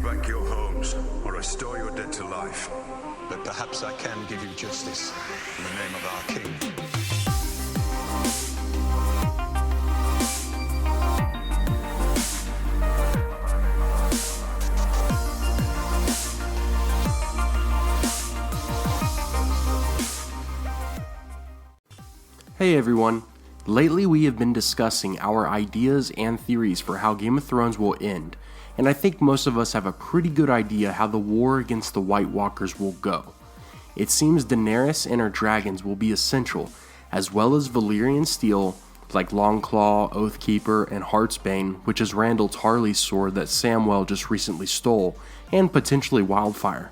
back your homes, or restore your dead to life. But perhaps I can give you justice in the name of our king. Hey everyone, lately we have been discussing our ideas and theories for how Game of Thrones will end, and I think most of us have a pretty good idea how the war against the White Walkers will go. It seems Daenerys and her dragons will be essential, as well as Valyrian steel like Longclaw, Oathkeeper, and Heartsbane, which is Randall Tarly's sword that Samwell just recently stole, and potentially Wildfire.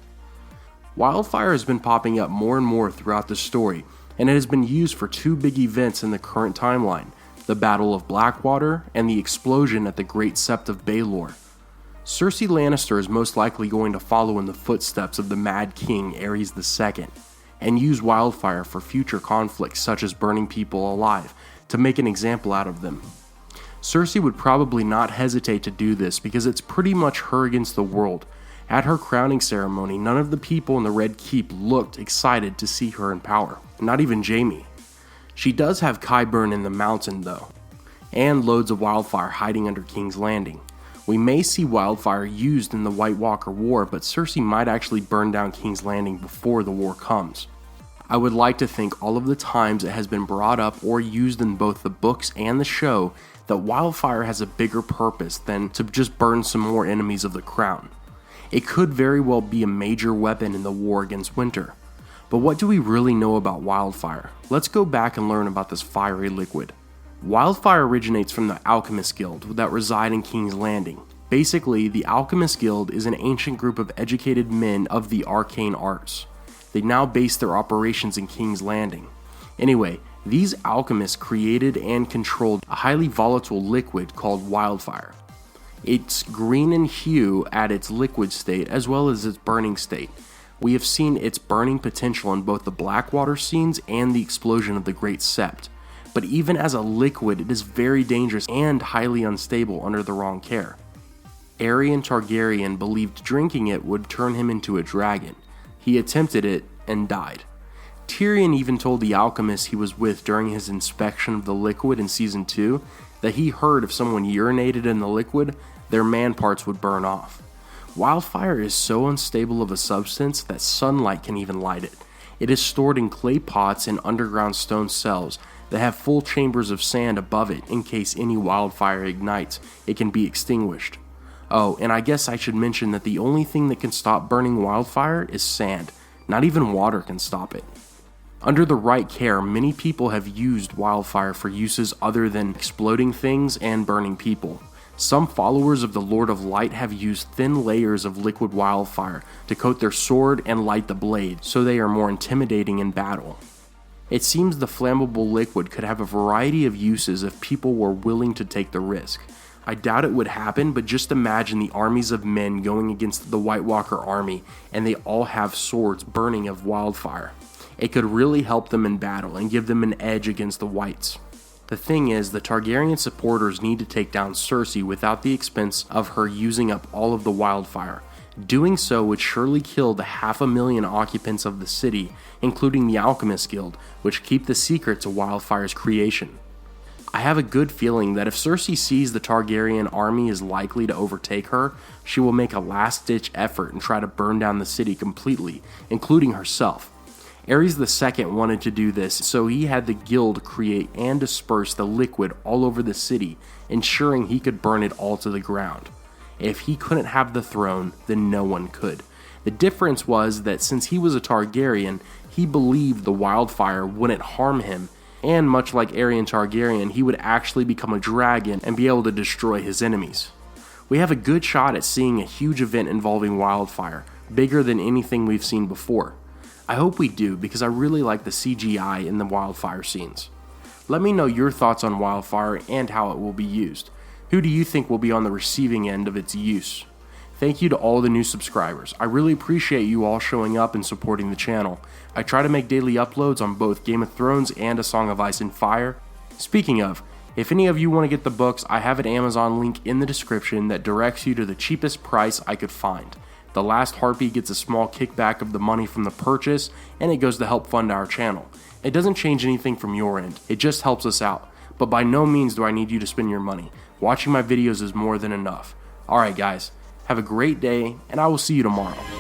Wildfire has been popping up more and more throughout the story, and it has been used for two big events in the current timeline, the Battle of Blackwater and the explosion at the Great Sept of Baelor. Cersei Lannister is most likely going to follow in the footsteps of the Mad King Aerys II, and use Wildfire for future conflicts such as burning people alive to make an example out of them. Cersei would probably not hesitate to do this because it's pretty much her against the world. At her crowning ceremony, none of the people in the Red Keep looked excited to see her in power, not even Jaime. She does have Qyburn in the mountain though, and loads of Wildfire hiding under King's Landing. We may see Wildfire used in the White Walker War, but Cersei might actually burn down King's Landing before the war comes. I would like to think all of the times it has been brought up or used in both the books and the show that Wildfire has a bigger purpose than to just burn some more enemies of the crown. It could very well be a major weapon in the war against Winter. But what do we really know about Wildfire? Let's go back and learn about this fiery liquid. Wildfire originates from the Alchemist Guild that reside in King's Landing. Basically, the Alchemist Guild is an ancient group of educated men of the arcane arts. They now base their operations in King's Landing. Anyway, these alchemists created and controlled a highly volatile liquid called Wildfire. It's green in hue at its liquid state as well as its burning state. We have seen its burning potential in both the Blackwater scenes and the explosion of the Great Sept. But even as a liquid, it is very dangerous and highly unstable under the wrong care. Aerion Targaryen believed drinking it would turn him into a dragon. He attempted it and died. Tyrion even told the alchemist he was with during his inspection of the liquid in Season 2 that he heard if someone urinated in the liquid, their man parts would burn off. Wildfire is so unstable of a substance that sunlight can even light it. It is stored in clay pots and underground stone cells that have full chambers of sand above it in case any wildfire ignites, it can be extinguished. Oh, and I guess I should mention that the only thing that can stop burning wildfire is sand. Not even water can stop it. Under the right care, many people have used wildfire for uses other than exploding things and burning people. Some followers of the Lord of Light have used thin layers of liquid wildfire to coat their sword and light the blade, so they are more intimidating in battle. It seems the flammable liquid could have a variety of uses if people were willing to take the risk. I doubt it would happen, but just imagine the armies of men going against the White Walker army, and they all have swords burning of wildfire. It could really help them in battle and give them an edge against the Whites. The thing is, the Targaryen supporters need to take down Cersei without the expense of her using up all of the wildfire. Doing so would surely kill the 500,000 occupants of the city, including the Alchemist Guild, which keep the secret to Wildfire's creation. I have a good feeling that if Cersei sees the Targaryen army is likely to overtake her, she will make a last-ditch effort and try to burn down the city completely, including herself. Aerys II wanted to do this, so he had the guild create and disperse the liquid all over the city, ensuring he could burn it all to the ground. If he couldn't have the throne, then no one could. The difference was that since he was a Targaryen, he believed the wildfire wouldn't harm him, and much like Aerion Targaryen, he would actually become a dragon and be able to destroy his enemies. We have a good shot at seeing a huge event involving wildfire, bigger than anything we've seen before. I hope we do, because I really like the CGI in the wildfire scenes. Let me know your thoughts on wildfire and how it will be used. Who do you think will be on the receiving end of its use? Thank you to all the new subscribers. I really appreciate you all showing up and supporting the channel. I try to make daily uploads on both Game of Thrones and A Song of Ice and Fire. Speaking of, If any of you want to get the books, I have an Amazon link in the description that directs you to the cheapest price I could find. The last Harpy gets a small kickback of the money from the purchase, and it goes to help fund our channel. It doesn't change anything from your end, it just helps us out. But by no means do I need you to spend your money. Watching my videos is more than enough. Alright guys, have a great day, and I will see you tomorrow.